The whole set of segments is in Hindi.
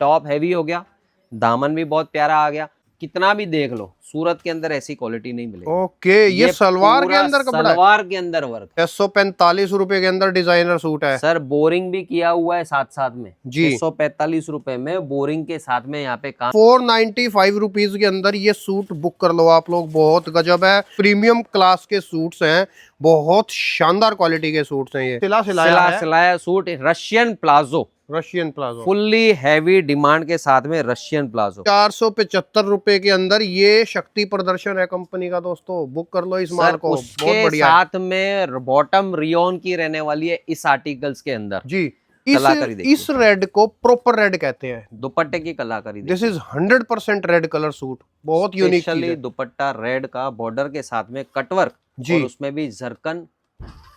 टॉप हैवी हो गया, दामन भी बहुत प्यारा आ गया। कितना भी देख लो, सूरत के अंदर ऐसी क्वालिटी नहीं मिलेगी। ओके, ये सलवार के अंदर कपड़ा है? सलवार के अंदर वर्क। 645 रुपए के अंदर डिजाइनर सूट है सर, बोरिंग भी किया हुआ है साथ साथ में जी। 645 रुपए में बोरिंग के साथ में यहाँ पे काम। 495 रुपीज के अंदर ये सूट बुक कर लो आप लोग, बहुत गजब है। प्रीमियम क्लास के सूट्स हैं, बहुत शानदार क्वालिटी के सूट्स हैं। ये सिलाया suit, Russian palazzo, Russian palazzo fully heavy demand के साथ में रशियन प्लाजो। 475 रुपए के अंदर ये शक्ति प्रदर्शन है कंपनी का, दोस्तों बुक कर लो इस माल को, बहुत बढ़िया। साथ में बॉटम रियोन की रहने वाली है इस आर्टिकल्स के अंदर जी। इस रेड को प्रॉपर रेड कहते हैं, दुपट्टे की कलाकारी। This is 100% red colour suit, बहुत यूनिक चीज है। दुपट्टा रेड का बॉर्डर के साथ में कटवर्क जी, और उसमें भी जरकन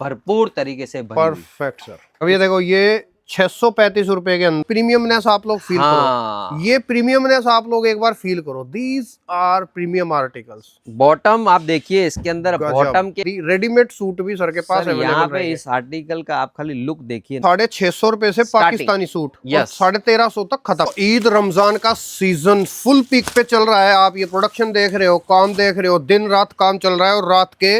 भरपूर तरीके से बनी। Perfect sir. अब ये देखो, ये 635 रुपए के अंदर प्रीमियमनेस आप लोग फील करो। ये प्रीमियमनेस आप लोग एक बार फील करो। These are premium articles. Bottom आप देखिए, इसके अंदर बॉटम के रेडीमेड सूट भी सर के पास है। यहाँ पे इस आर्टिकल का आप खाली लुक देखिए, 650 रुपए से पाकिस्तानी सूट 1350 तक खत्म। ईद रमजान का सीजन फुल पीक पे चल रहा है। आप ये प्रोडक्शन देख रहे हो, काम देख रहे हो, दिन रात काम चल रहा है और रात के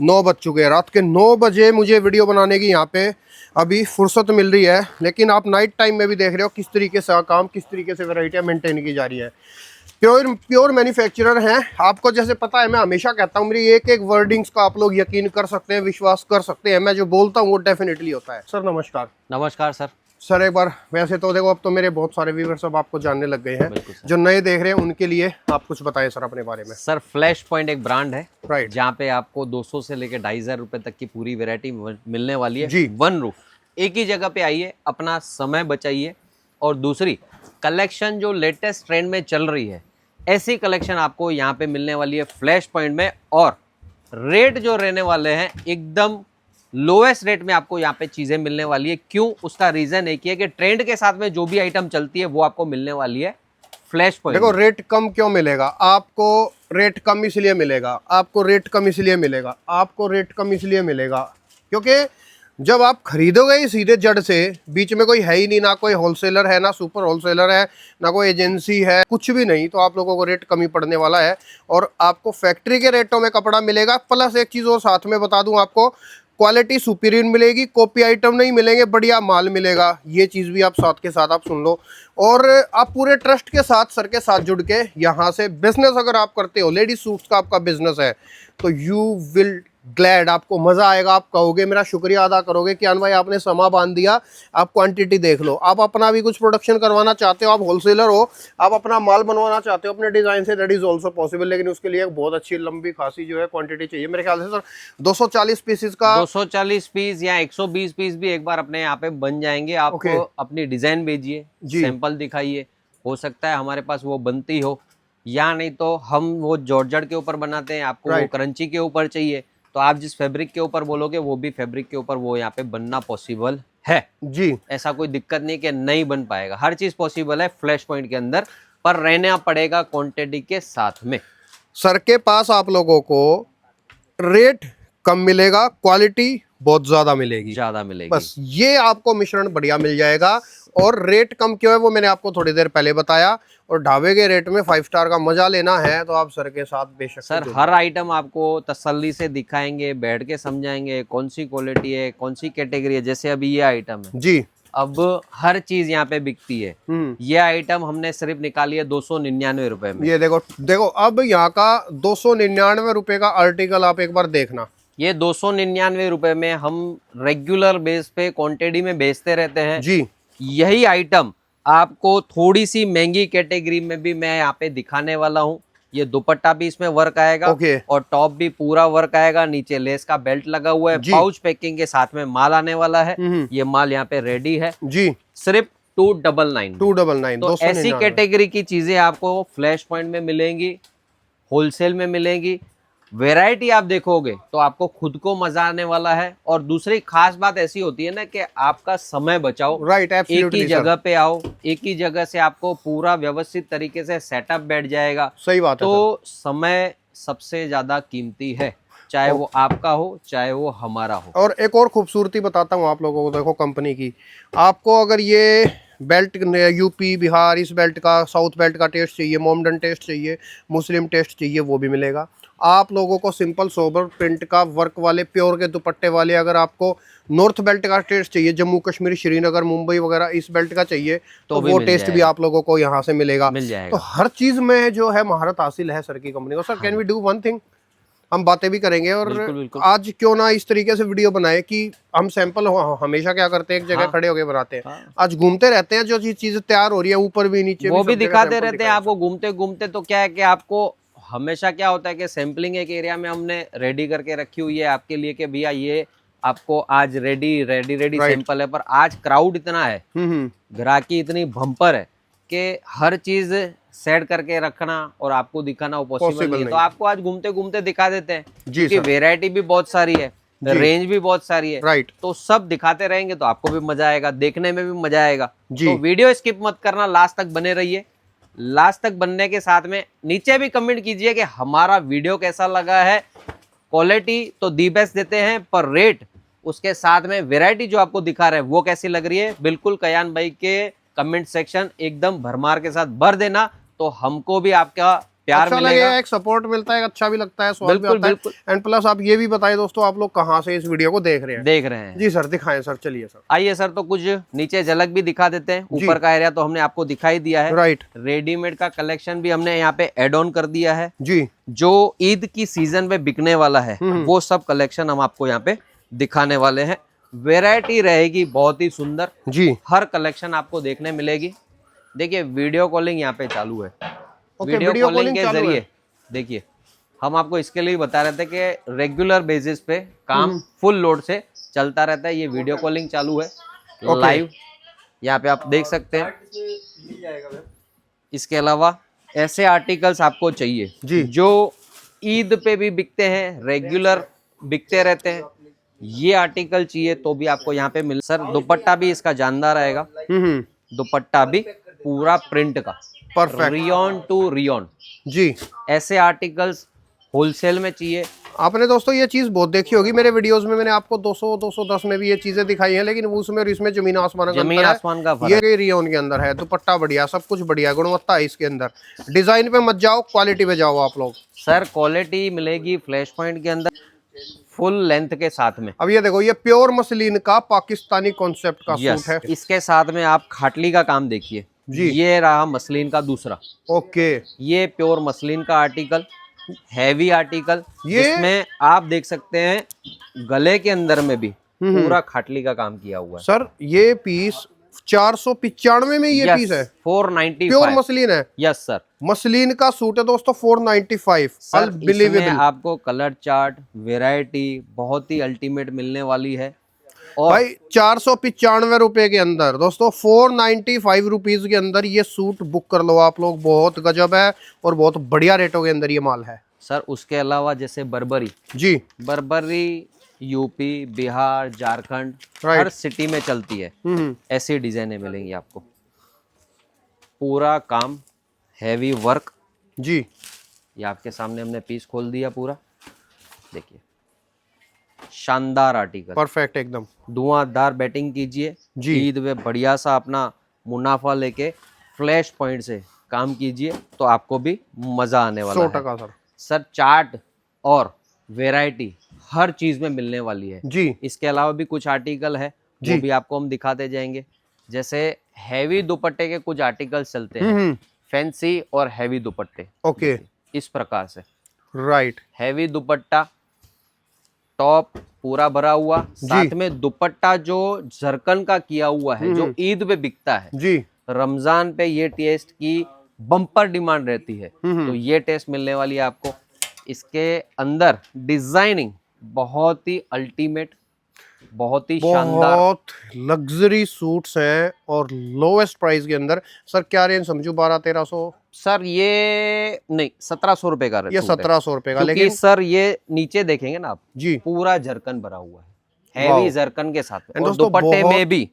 9 बज चुके हैं। रात के 9 बजे मुझे वीडियो बनाने की यहाँ पे अभी फुर्सत मिल रही है, लेकिन आप नाइट टाइम में भी देख रहे हो किस तरीके से काम, किस तरीके से वैरायटियाँ मेंटेन की जा रही है। प्योर मैन्युफैक्चरर हैं। आपको जैसे पता है, मैं हमेशा कहता हूँ, मेरी एक एक वर्डिंग्स का आप लोग यकीन कर सकते हैं, विश्वास कर सकते हैं। मैं जो बोलता हूँ वो डेफिनेटली होता है। सर नमस्कार। नमस्कार सर। सर एक बार, वैसे तो देखो अब तो मेरे बहुत सारे व्यूअर्स अब आपको जानने लग गए हैं, जो नए देख रहे हैं उनके लिए आप कुछ बताएं सर अपने बारे में। सर, फ्लैश पॉइंट एक ब्रांड है, राइट, जहाँ पे आपको 200 से लेकर 2500 रुपए तक की पूरी वैरायटी मिलने वाली है जी। वन रूफ, एक ही जगह पे आइए, अपना समय बचाइए। और दूसरी कलेक्शन जो लेटेस्ट ट्रेंड में चल रही है, ऐसी कलेक्शन आपको यहाँ पे मिलने वाली है फ्लैश पॉइंट में। और रेट जो रहने वाले हैं एकदम लोएस्ट रेट में आपको यहाँ पे चीजें मिलने वाली है। क्यों? उसका रीजन एक ही है कि ट्रेंड के साथ में जो भी आइटम चलती है वो आपको मिलने वाली है फ्लैश पॉइंट। देखो, रेट कम क्यों मिलेगा आपको? रेट कम इसलिए मिलेगा आपको, रेट कम इसलिए मिलेगा आपको, रेट कम इसलिए मिलेगा क्योंकि जब आप खरीदोगे ही सीधे जड़ से, बीच में कोई है ही नहीं, ना कोई होलसेलर है, ना सुपर होलसेलर है, ना कोई एजेंसी है, कुछ भी नहीं, तो आप लोगों को रेट कम ही पड़ने वाला है और आपको फैक्ट्री के रेटों में कपड़ा मिलेगा। प्लस एक चीज़ और साथ में बता दूं आपको, क्वालिटी सुपीरियर मिलेगी, कॉपी आइटम नहीं मिलेंगे, बढ़िया माल मिलेगा। ये चीज़ भी आप साथ के साथ आप सुन लो। और आप पूरे ट्रस्ट के साथ, सर के साथ जुड़ के यहाँ से बिजनेस अगर आप करते हो, लेडीज सूट्स का आपका बिजनेस है, तो यू विल ग्लैड, आपको मजा आएगा। आप कहोगे, मेरा शुक्रिया अदा करोगे कि भाई आपने समा बांध दिया। आप क्वांटिटी देख लो, आप अपना भी कुछ प्रोडक्शन करवाना चाहते हो, आप होलसेलर हो, आप अपना माल बनवाना चाहते हो अपने डिजाइन से, दैट इज ऑल्सो पॉसिबल। लेकिन उसके लिए एक बहुत अच्छी लंबी खासी जो है क्वांटिटी चाहिए। मेरे ख्याल से सर 240 पीसेस का, 240 पीस या 120 पीस भी एक बार अपने यहाँ पे बन जाएंगे। आपको अपनी डिजाइन भेजिए, सैंपल दिखाइए, हो सकता है हमारे पास वो बनती हो, या नहीं तो हम वो जॉर्जेट के ऊपर बनाते हैं, आपको वो क्रंची के ऊपर चाहिए तो आप जिस फैब्रिक के ऊपर बोलोगे वो भी फैब्रिक के ऊपर वो यहाँ पे बनना पॉसिबल है जी। ऐसा कोई दिक्कत नहीं कि नहीं बन पाएगा, हर चीज पॉसिबल है फ्लैश पॉइंट के अंदर, पर रहना पड़ेगा क्वांटिटी के साथ में। सर के पास आप लोगों को रेट कम मिलेगा, क्वालिटी बहुत ज्यादा मिलेगी, बस ये आपको मिश्रण बढ़िया मिल जाएगा। और रेट कम क्यों है वो मैंने आपको थोड़ी देर पहले बताया। और ढाबे के रेट में 5 स्टार का मजा लेना है तो आप सर के साथ बेशक सर हर आइटम आपको तसल्ली से दिखाएंगे, बैठ के समझाएंगे कौन सी क्वालिटी है, कौन सी कैटेगरी है। जैसे अभी ये आइटम है जी, अब हर चीज यहाँ पे बिकती है, ये आइटम हमने सिर्फ निकाली है 299 रुपए में। ये देखो अब यहाँ का 299 रुपए का आर्टिकल आप एक बार देखना। ये 299 रुपए में हम रेगुलर बेस पे क्वांटिटी में बेचते रहते हैं जी। यही आइटम आपको थोड़ी सी महंगी कैटेगरी में भी मैं यहाँ पे दिखाने वाला हूँ। ये दुपट्टा भी इसमें वर्क आएगा और टॉप भी पूरा वर्क आएगा, नीचे लेस का बेल्ट लगा हुआ है, पाउच पैकिंग के साथ में माल आने वाला है। ये माल यहाँ पे रेडी है जी, सिर्फ 299। तो ऐसी कैटेगरी की चीजें आपको फ्लैश पॉइंट में मिलेंगी, होलसेल में मिलेंगी। वैरायटी आप देखोगे तो आपको खुद को मजा आने वाला है। और दूसरी खास बात ऐसी होती है ना कि आपका समय बचाओ, राइट, एक ही जगह पे आओ, एक ही जगह से आपको पूरा व्यवस्थित तरीके से सेटअप बैठ जाएगा। सही बात है। तो समय सबसे ज्यादा कीमती है, चाहे वो आपका हो चाहे वो हमारा हो। और एक और खूबसूरती बताता हूँ आप लोगों को, देखो कंपनी की, आपको अगर ये बेल्ट यूपी बिहार इस बेल्ट का, साउथ बेल्ट का टेस्ट चाहिए, मोमडन टेस्ट चाहिए, मुस्लिम टेस्ट चाहिए, वो भी मिलेगा। आप लोगों को सिंपल सोबर प्रिंट का वर्क वाले प्योर के दुपट्टे वाले, अगर आपको नॉर्थ बेल्ट का टेस्ट चाहिए, जम्मू कश्मीर श्रीनगर मुंबई वगैरह इस बेल्ट का चाहिए, तो वो टेस्ट भी आप लोगों को यहाँ से मिलेगा। मिल जाएगा। तो हर चीज में जो है महारत हासिल है सर की कंपनी को। Sir can we do one thing, हम बातें भी करेंगे और बिल्कुल, बिल्कुल। आज क्यों ना इस तरीके से वीडियो बनाए कि हम सैंपल हमेशा क्या करते हैं एक जगह खड़े होके बनाते हैं, आज घूमते रहते हैं, जो चीज तैयार हो रही है ऊपर भी नीचे वो भी भी सब जगह दिखाते सैंपल रहते हैं आपको घूमते घूमते। तो क्या है कि आपको हमेशा क्या होता है कि सैम्पलिंग एक एरिया में हमने रेडी करके रखी हुई है आपके लिए कि भैया ये आपको आज रेडी सैंपल है। पर आज क्राउड इतना है, ग्राहकी इतनी भंपर है कि हर चीज सेट करके रखना और आपको दिखाना वो पॉसिबल नहीं है। तो आपको आज घूमते घूमते दिखा देते हैं, क्योंकि वेरायटी भी बहुत सारी है, रेंज भी बहुत सारी है। राइट, तो सब दिखाते रहेंगे तो आपको भी मजा आएगा, देखने में भी मजा आएगा। तो वीडियो स्किप मत करना, लास्ट तक बने रहिए। लास्ट तक बनने के साथ में नीचे भी कमेंट कीजिए कि हमारा वीडियो कैसा लगा है। क्वालिटी तो दी बेस्ट देते हैं, पर रेट उसके साथ में वैरायटी जो आपको दिखा रहे हैं वो कैसी लग रही है, बिल्कुल कयान भाई के कमेंट सेक्शन एकदम भरमार के साथ भर देना, तो हमको भी आपका प्यार अच्छा मिलेगा, एक सपोर्ट मिलता है, अच्छा भी लगता है, स्वाद भी आता है। एंड प्लस आप ये भी बताएं दोस्तों, आप लोग कहाँ से इस वीडियो को देख रहे हैं? जी सर दिखाएं सर, चलिए सर। आइए सर, तो कुछ नीचे झलक भी दिखा देते हैं। ऊपर का एरिया तो हमने आपको दिखाई दिया है। राइट, रेडीमेड का कलेक्शन भी हमने यहाँ पे एड ऑन कर दिया है जी। जो ईद की सीजन में बिकने वाला है वो सब कलेक्शन हम आपको यहाँ पे दिखाने वाले हैं। वेराइटी रहेगी बहुत ही सुंदर जी, हर कलेक्शन आपको देखने मिलेगी। देखिए वीडियो कॉलिंग यहाँ पे चालू है। वीडियो कॉलिंग के जरिए देखिए हम आपको इसके लिए बता रहे थे कि रेगुलर बेसिस पे काम फुल लोड से चलता रहता है। ये वीडियो कॉलिंग चालू है लाइव, यहाँ पे आप देख सकते हैं। इसके अलावा ऐसे आर्टिकल्स आपको चाहिए जी, जो ईद पे भी बिकते हैं, रेगुलर बिकते रहते हैं। ये आर्टिकल चाहिए तो भी आपको यहाँ पे मिल। सर दुपट्टा भी इसका जानदार आएगा, दुपट्टा भी पूरा प्रिंट का, परफेक्ट, रियॉन टू रियॉन जी। ऐसे आर्टिकल्स होलसेल में चाहिए। आपने दोस्तों ये चीज बहुत देखी होगी मेरे वीडियोस में, मैंने आपको 200 210 में भी ये चीजें दिखाई हैं, लेकिन उसमें और इसमें जमीन आसमान का फर्क है। ये रियोन के अंदर है, दुपट्टा बढ़िया, सब कुछ बढ़िया, गुणवत्ता है इसके अंदर। डिजाइन पे मत जाओ, क्वालिटी पे जाओ आप लोग। सर क्वालिटी मिलेगी फ्लैश पॉइंट के अंदर फुल लेंथ के साथ में। अब ये देखो, ये प्योर मसलिन का पाकिस्तानी कॉन्सेप्ट का सूट है। इसके साथ में आप खाटली का काम देखिए जी, ये रहा मसलिन का दूसरा। ओके, ये प्योर मसलिन का आर्टिकल, हैवी आर्टिकल, जिसमें आप देख सकते हैं गले के अंदर में भी पूरा खाटली का काम किया हुआ है। सर ये पीस 495 में ये पीस है, 495 प्योर मसलिन है। यस सर, मसलिन का सूट है दोस्तों 495। सर इसमें आपको कलर चार्ट वैरायटी बहुत ही अल्टीमेट मिलने वाली है। और भाई 495 रुपए के अंदर दोस्तों, 495 रुपीज के अंदर ये सूट बुक कर लो आप लोग। बहुत गजब है और बहुत बढ़िया रेटों के अंदर ये माल है सर। उसके अलावा जैसे बर्बरी जी, बर्बरी यूपी बिहार झारखंड हर सिटी में चलती है, ऐसी डिजाइनें मिलेंगी आपको। पूरा काम हैवी वर्क जी। ये आपके सामने हमने पीस खोल दिया पूरा, देखिए शानदार आर्टिकल, परफेक्ट एकदम। धुआंधार बैटिंग कीजिए ईद में, बढ़िया सा अपना मुनाफा लेके फ्लैश पॉइंट से काम कीजिए तो आपको भी मजा आने वाला है। 100% सर। सर चार्ट और वैरायटी हर चीज में मिलने वाली है जी। इसके अलावा भी कुछ आर्टिकल है वो भी आपको हम दिखाते जाएंगे। जैसे हैवी दुपट्टे के कुछ आर्टिकल्स चलते हैं, फैंसी और हैवी दुपट्टे। ओके, इस प्रकार से राइट, हैवी दुपट्टा, टॉप पूरा भरा हुआ, साथ में दुपट्टा जो जरकन का किया हुआ है, जो ईद पे बिकता है जी। रमजान पे ये टेस्ट की बम्पर डिमांड रहती है, तो ये टेस्ट मिलने वाली है आपको। इसके अंदर डिजाइनिंग बहुत ही अल्टीमेट, बहुत ही शानदार, बहुत लग्जरी सूट्स हैं और लोवेस्ट प्राइस के अंदर। सर क्या रेंज समझू, 1200-1300? सर ये नहीं, 1700 रुपए का, ये 1700 रुपए का। लेकिन सर ये नीचे देखेंगे ना आप जी, पूरा जरकन भरा हुआ है, हैवी जरकन के साथ में, और दुपट्टे में भी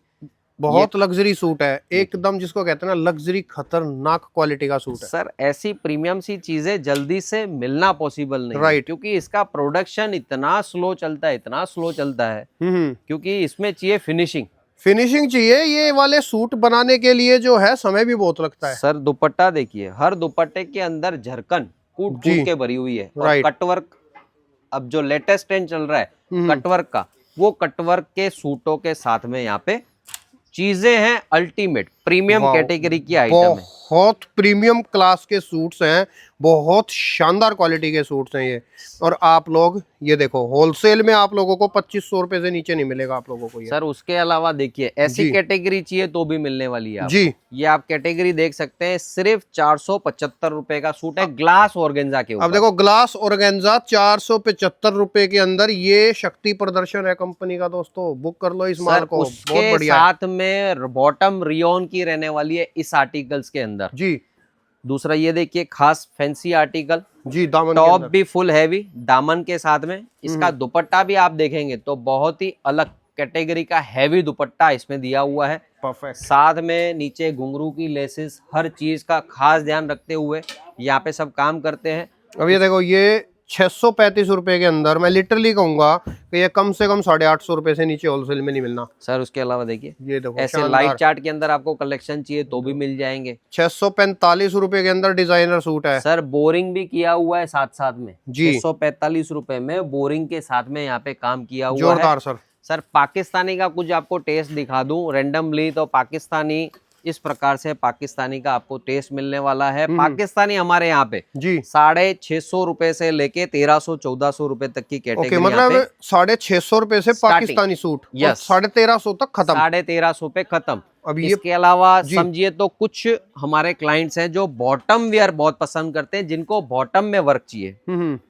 बहुत लग्जरी सूट है एकदम, जिसको कहते हैं ना लग्जरी, खतरनाक क्वालिटी का सूट है सर। ऐसी प्रीमियम सी चीजें जल्दी से मिलना पॉसिबल नहीं, राइट, क्योंकि इसका प्रोडक्शन इतना स्लो चलता है, इतना स्लो चलता है, क्योंकि इसमें चाहिए फिनिशिंग। फिनिशिंग चाहिए। ये वाले सूट बनाने के लिए जो है समय भी बहुत लगता है। सर दुपट्टा देखिए, हर दुपट्टे के अंदर झरकन कूट जी। कूट के भरी हुई है और राइट। कटवर्क, अब जो लेटेस्ट ट्रेंड चल रहा है कटवर्क का, वो कटवर्क के सूटों के साथ में यहाँ पे चीजें हैं अल्टीमेट प्रीमियम वाह, कैटेगरी की आइटम है। बहुत प्रीमियम क्लास के सूट्स हैं, बहुत शानदार क्वालिटी के सूट्स हैं ये। और आप लोग ये देखो, होलसेल में आप लोगों को 2500 रुपए से नीचे नहीं मिलेगा आप लोगों को ये। सर उसके अलावा देखिए ऐसी जी। कैटेगरी चाहिए तो भी मिलने वाली है आपको। जी। ये आप कैटेगरी देख सकते हैं, सिर्फ 475 रुपए का सूट है ग्लास ऑर्गेन्जा के ऊपर। अब देखो, ग्लास ऑर्गेन्जा 475 रुपए के अंदर, ये शक्ति प्रदर्शन है कंपनी का दोस्तों, बुक कर लो इस माल को, बहुत उसके बढ़िया है। साथ में बॉटम रियोन की रहने वाली है इस आर्टिकल्स के अंदर। जी। दूसरा ये देखिए खास फैंसी आर्टिकल, जी, दामन के टॉप अंदर। भी फुल हैवी दामन के साथ में। इसका दुपट्टा भी आप देखेंगे तो बहुत ही अलग कैटेगरी का हैवी दुपट्टा इसमें दिया हुआ है। परफेक्ट। साथ में नीचे घुंघरू की लेसेस, हर चीज का खास ध्यान रखते हुए यहाँ पे सब काम करते हैं। अब ये देखो, ये 635 रुपए के अंदर, मैं लिटरली कहूंगा कि ये कम से कम 850 रुपए से नीचे होलसेल में नहीं मिलना। सर उसके अलावा देखिए ये देखो, ऐसे शानदार। लाइट चार्ट के अंदर आपको कलेक्शन चाहिए तो भी मिल जाएंगे। 645 रुपए के अंदर डिजाइनर सूट है। सर बोरिंग भी किया हुआ है साथ साथ में। जी। 645 रुपए में बोरिंग के साथ में यहाँ पे काम किया हुआ है। जोरदार सर। सर पाकिस्तानी का कुछ आपको टेस्ट दिखा दूं रैंडमली, तो पाकिस्तानी इस प्रकार से पाकिस्तानी का आपको टेस्ट मिलने वाला है। पाकिस्तानी हमारे यहाँ पे जी 650 रुपए से लेके 1300-1400 रुपए तक की ओके, कैटेगरी। मतलब 650 रुपए से पाकिस्तानी सूट, यस। 1350 तक खत्म। 1350 पे खत्म। अब ये इसके अलावा जी। समझिए तो कुछ हमारे क्लाइंट्स हैं जो बॉटम वेयर बहुत पसंद करते हैं, जिनको बॉटम में वर्क चाहिए।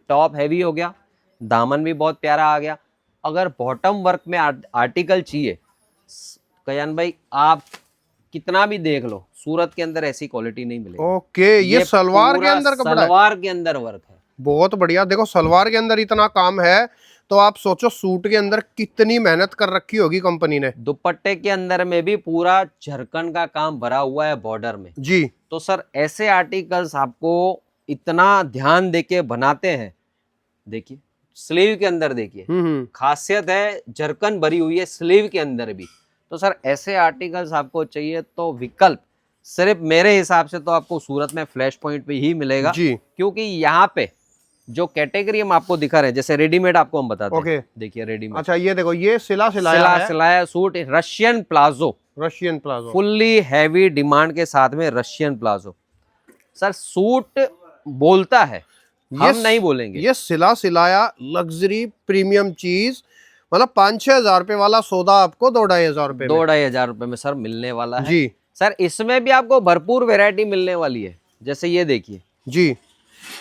टॉप हैवी हो गया, दामन भी बहुत प्यारा आ गया। अगर बॉटम वर्क में आर्टिकल चाहिए, कयान भाई आप कितना भी देख लो, सूरत के अंदर ऐसी क्वालिटी नहीं मिलेगी। ओके, ये सलवार के पूरा अंदर कपड़ा है। सलवार के अंदर वर्क है। बहुत बढ़िया। देखो, सलवार के अंदर इतना काम है तो आप सोचो सूट के अंदर कितनी मेहनत कर रखी होगी कंपनी ने। दुपट्टे के अंदर में भी पूरा झरकन का काम भरा हुआ है बॉर्डर में। जी। तो सर ऐसे आर्टिकल्स आपको इतना ध्यान देके बनाते हैं। देखिए स्लीव के अंदर देखिए, खासियत है झरकन भरी हुई है स्लीव के अंदर भी। तो सर ऐसे आर्टिकल्स आपको चाहिए तो विकल्प सिर्फ मेरे हिसाब से तो आपको सूरत में फ्लैश पॉइंट पे ही मिलेगा जी। क्योंकि यहाँ पे जो कैटेगरी हम आपको दिखा रहे हैं, जैसे रेडीमेड आपको हम बताते हैं। ओके। देखिए रेडीमेड, अच्छा ये देखो, ये सिलाया suit Russian palazzo, Russian palazzo, fully heavy demand के साथ में रशियन प्लाजो। सर सूट बोलता है, हम नहीं बोलेंगे। ये सिलाया लग्जरी प्रीमियम चीज, मतलब 5-6 हजार रुपए वाला सौदा आपको 2-2.5 हजार रुपए 2-2.5 हजार रुपए में सर मिलने वाला है जी। सर इसमें भी आपको भरपूर वैरायटी मिलने वाली है। जैसे ये देखिए जी,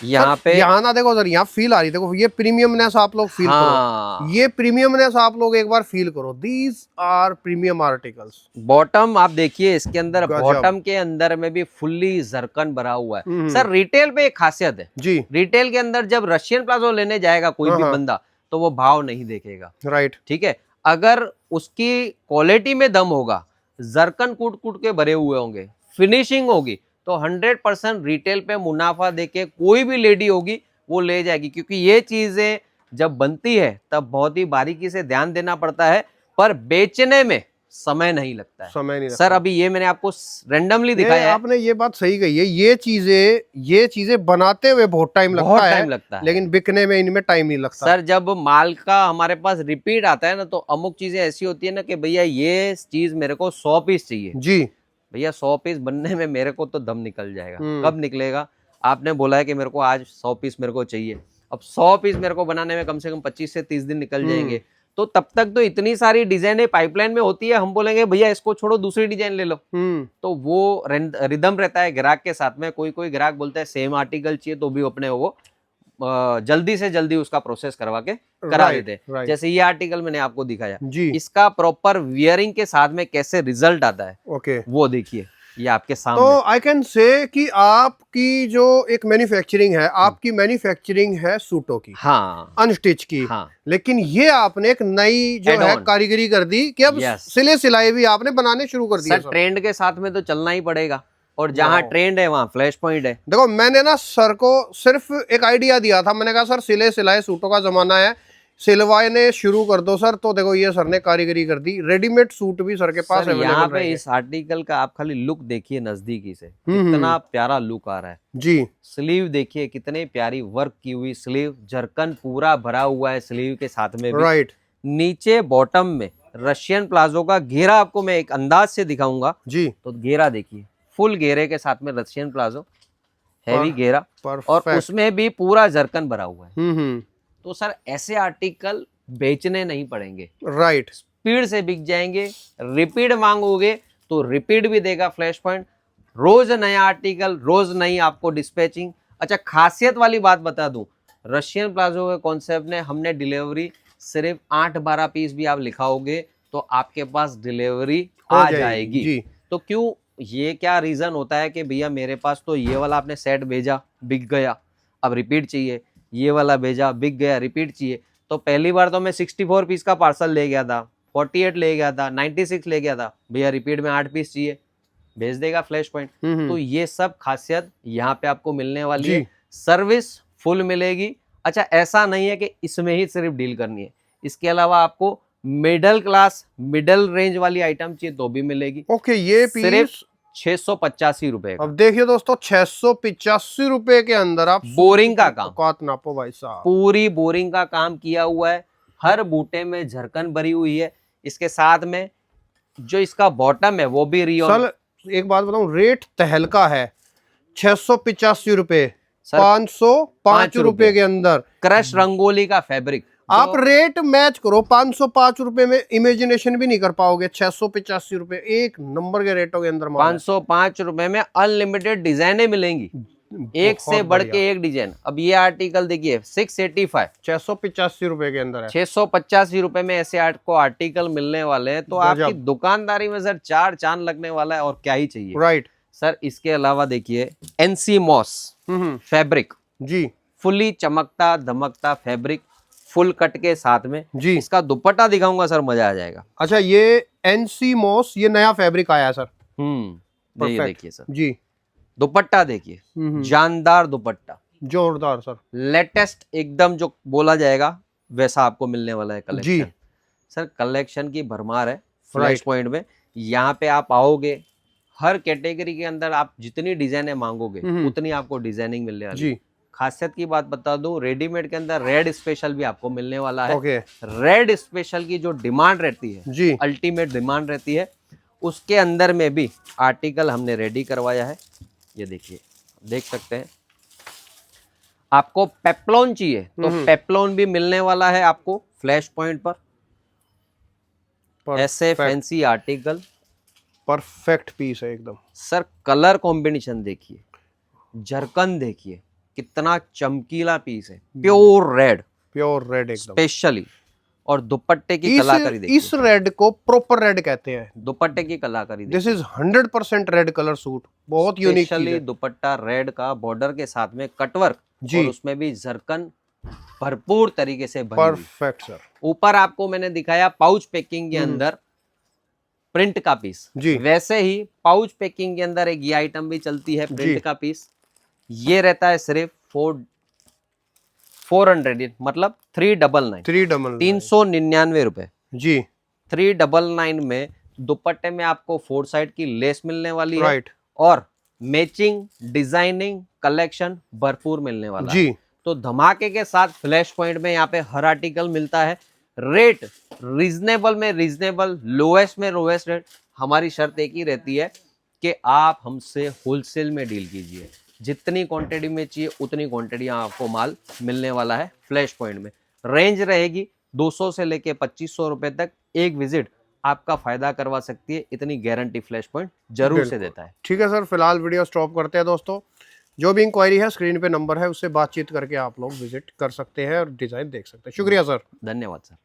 यहाँ पे, यहाँ ना देखो सर, यहाँ फील आ रही, देखो ये प्रीमियमनेस आप लोग फील करो, ये प्रीमियमनेस आप लोग एक बार फील करो। These are premium articles. Bottom आप देखिए, इसके अंदर गजब। बॉटम के अंदर में भी फुल्ली जरकन भरा हुआ है। सर रिटेल पे एक खासियत है जी, रिटेल के अंदर जब रशियन प्लाजो लेने जाएगा कोई भी बंदा तो वो भाव नहीं देखेगा, राइट। ठीक है। अगर उसकी क्वालिटी में दम होगा, जरकन कूट कूट के भरे हुए होंगे, फिनिशिंग होगी, तो 100% रिटेल पे मुनाफा देके कोई भी लेडी होगी वो ले जाएगी। क्योंकि ये चीजें जब बनती है तब बहुत ही बारीकी से ध्यान देना पड़ता है, पर बेचने में समय नहीं लगता है। समय नहीं सर अभी ये मैंने आपको रैंडमली दिखाया है। आपने ये बात सही कही है, ये चीजें बनाते हुए बहुत टाइम लगता है, लेकिन बिकने में इनमें टाइम नहीं लगता। सर जब माल का हमारे पास रिपीट आता है ना, तो अमुक चीजें ऐसी होती है ना कि भैया ये चीज मेरे को 100 पीस चाहिए जी। भैया 100 पीस बनने में मेरे को तो दम निकल जाएगा। कब निकलेगा? आपने बोला है कि मेरे को आज 100 पीस मेरे को चाहिए, अब 100 पीस मेरे को बनाने में कम से कम 25 से 30 दिन निकल जाएंगे। तो तब तक तो इतनी सारी डिजाइनें पाइपलाइन में होती है, हम बोलेंगे भैया इसको छोड़ो दूसरी डिजाइन ले लो, तो वो रिदम रहता है ग्राहक के साथ में। कोई कोई ग्राहक बोलता है सेम आर्टिकल चाहिए, तो भी अपने वो जल्दी से जल्दी उसका प्रोसेस करवा के करा देते हैं। जैसे ये आर्टिकल मैंने आपको दिखाया जी, इसका प्रॉपर वियरिंग के साथ में कैसे रिजल्ट आता है, ओके, वो देखिए ये आपके सामने। तो आई कैन से कि आपकी जो एक मैन्युफैक्चरिंग है, आपकी मैन्युफैक्चरिंग है सूटों की, हाँ, अनस्टिच की, हाँ, लेकिन ये आपने एक नई जो है कारीगरी कर दी कि अब सिले सिलाई भी आपने बनाने शुरू कर दिया। सर ट्रेंड के साथ में तो चलना ही पड़ेगा, और जहाँ ट्रेंड है वहाँ फ्लैश पॉइंट है। देखो मैंने ना सर को सिर्फ एक आइडिया दिया था, मैंने कहा सर सिले सिलाए सूटों का जमाना है, सिलवाने शुरू कर दो सर। तो देखो ये सर ने कारीगरी कर दी, रेडीमेड सूट भी सर के पास सर यहाँ अवेलेबल पे रहेंगे। इस आर्टिकल का आप खाली लुक देखिए नजदीकी से, कितना प्यारा लुक आ रहा है। जी स्लीव देखिए कितने प्यारी वर्क की हुई स्लीव, जरकन पूरा भरा हुआ है स्लीव के साथ में भी। राइट नीचे बॉटम में रशियन प्लाजो का घेरा आपको मैं एक अंदाज से दिखाऊंगा। जी, तो घेरा देखिए, फुल घेरे के साथ में रशियन प्लाजो, हैवी घेरा, और परफेक्ट। उसमें भी पूरा जरकन भरा हुआ है। हम्म, तो सर ऐसे आर्टिकल बेचने नहीं पड़ेंगे, राइट। स्पीड से बिक जाएंगे। रिपीट मांगोगे तो रिपीट भी देगा फ्लैश पॉइंट। रोज नया आर्टिकल, रोज नई आपको डिस्पैचिंग। अच्छा, खासियत वाली बात बता दूं, रशियन प्लाजो के कॉन्सेप्ट ने हमने डिलीवरी सिर्फ 8-12 पीस भी आप लिखाओगे तो आपके पास डिलीवरी हो आ जाएगी, जाएगी। जी। तो क्यों, ये क्या रीजन होता है कि भैया मेरे पास तो ये वाला आपने सेट भेजा, बिक गया, अब रिपीट चाहिए, ये वाला भेजा, बिक गया, रिपीट चाहिए। तो पहली बार तो मैं 64 पीस का पार्सल ले गया था, 48 ले गया था, 96 ले गया था, भैया रिपीट में 8 पीस चाहिए, भेज देगा फ्लैश पॉइंट। तो ये सब खासियत यहाँ पे आपको मिलने वाली है। सर्विस फुल मिलेगी। अच्छा, ऐसा नहीं है कि इसमें ही सिर्फ डील करनी है, इसके अलावा आपको मिडिल क्लास, मिडिल रेंज वाली आइटम चाहिए तो भी मिलेगी। ओके, ये सिर्फ पीस 685 रुपए का। अब देखिए दोस्तों, 685 रुपए के अंदर आप बोरिंग का काम, औकात नापो भाई साहब। पूरी बोरिंग का काम किया हुआ है, हर बूटे में झरकन भरी हुई है। इसके साथ में जो इसका बॉटम है वो भी रियोन। सर एक बात बताऊं, रेट तहलका है, 685 रुपए, सर 505 रुपए के अंदर क्रश रंगोली का फैब्रिक। आप रेट मैच करो, 505 रुपए में इमेजिनेशन भी नहीं कर पाओगे। 685 रुपए एक नंबर के रेटों के अंदर 505 रुपए में अनलिमिटेड डिजाइनें मिलेंगी, एक से बढ़ के एक डिजाइन। अब ये आर्टिकल देखिए 685, 685 रुपए के अंदर है। 685 रुपए में ऐसे आपको आर्टिकल मिलने वाले हैं। तो आपकी दुकानदारी में सर चार चांद लगने वाला है, और क्या ही चाहिए। राइट सर इसके अलावा देखिए एनसी मॉस फैब्रिक, जी, फुली चमकता धमकता फैब्रिक, फुल कट के साथ में जी। इसका दुपट्टा दिखाऊंगा सर, मजा आ जाएगा। अच्छा, ये एनसी मॉस, ये नया फैब्रिक आया है सर। ये देखिए सर, जी, दुपट्टा देखिए, जानदार दुपट्टा, जोरदार सर, लेटेस्ट एकदम जो बोला जाएगा वैसा आपको मिलने वाला है जी। कलेक्शन। सर कलेक्शन की भरमार है फ्लैश पॉइंट में। यहाँ पे आप आओगे, हर कैटेगरी के अंदर आप जितनी डिजाइनें मांगोगे उतनी आपको डिजाइनिंग मिलने वाली है। खासियत की बात बता दूं, रेडीमेड के अंदर रेड स्पेशल भी आपको मिलने वाला है। ओके। रेड स्पेशल की जो डिमांड रहती है जी, अल्टीमेट डिमांड रहती है, उसके अंदर में भी आर्टिकल हमने रेडी करवाया है। ये देखिए, देख सकते हैं। आपको पेप्लॉन चाहिए तो पेप्लॉन भी मिलने वाला है आपको फ्लैश पॉइंट पर। ऐसे फैंसी आर्टिकल, परफेक्ट पीस है एकदम। सर कलर कॉम्बिनेशन देखिए, झरकन देखिए, कितना चमकीला पीस है, प्योर रेड, प्योर रेड एकदम स्पेशली। और दुपट्टे की कलाकारी देखिए, इस रेड को प्रॉपर रेड कहते हैं। दुपट्टे की कलाकारी this is 100% red colour suit, बहुत यूनिक चीज है। दुपट्टा रेड का, बॉर्डर के साथ में कटवर्क, जी, और उसमें भी झरकन भरपूर तरीके से बनी। Perfect sir. ऊपर आपको मैंने दिखाया पाउच पैकिंग के अंदर प्रिंट का पीस, जी, वैसे ही पाउच पैकिंग के अंदर एक ये आइटम भी चलती है प्रिंट का पीस। ये रहता है सिर्फ 400, मतलब 399 रुपए जी, 399 में दुपट्टे में आपको 4 साइड की लेस मिलने वाली है, राइट, और मैचिंग डिजाइनिंग कलेक्शन भरपूर मिलने वाला जी। है। तो धमाके के साथ फ्लैश पॉइंट में यहाँ पे हर आर्टिकल मिलता है। रेट रीजनेबल में रीजनेबल, लोएस्ट में लोएस्ट रेट। हमारी शर्त एक ही रहती है कि आप हमसे होलसेल में डील कीजिए, जितनी क्वांटिटी में चाहिए उतनी क्वांटिटी आपको माल मिलने वाला है फ्लैश पॉइंट में। रेंज रहेगी 200 से लेके 2500 रुपए तक। एक विजिट आपका फायदा करवा सकती है, इतनी गारंटी फ्लैश पॉइंट जरूर से देता है। ठीक है सर, फिलहाल वीडियो स्टॉप करते हैं दोस्तों। जो भी इंक्वायरी है स्क्रीन पे नंबर है, उससे बातचीत करके आप लोग विजिट कर सकते हैं और डिजाइन देख सकते हैं। शुक्रिया सर, धन्यवाद सर।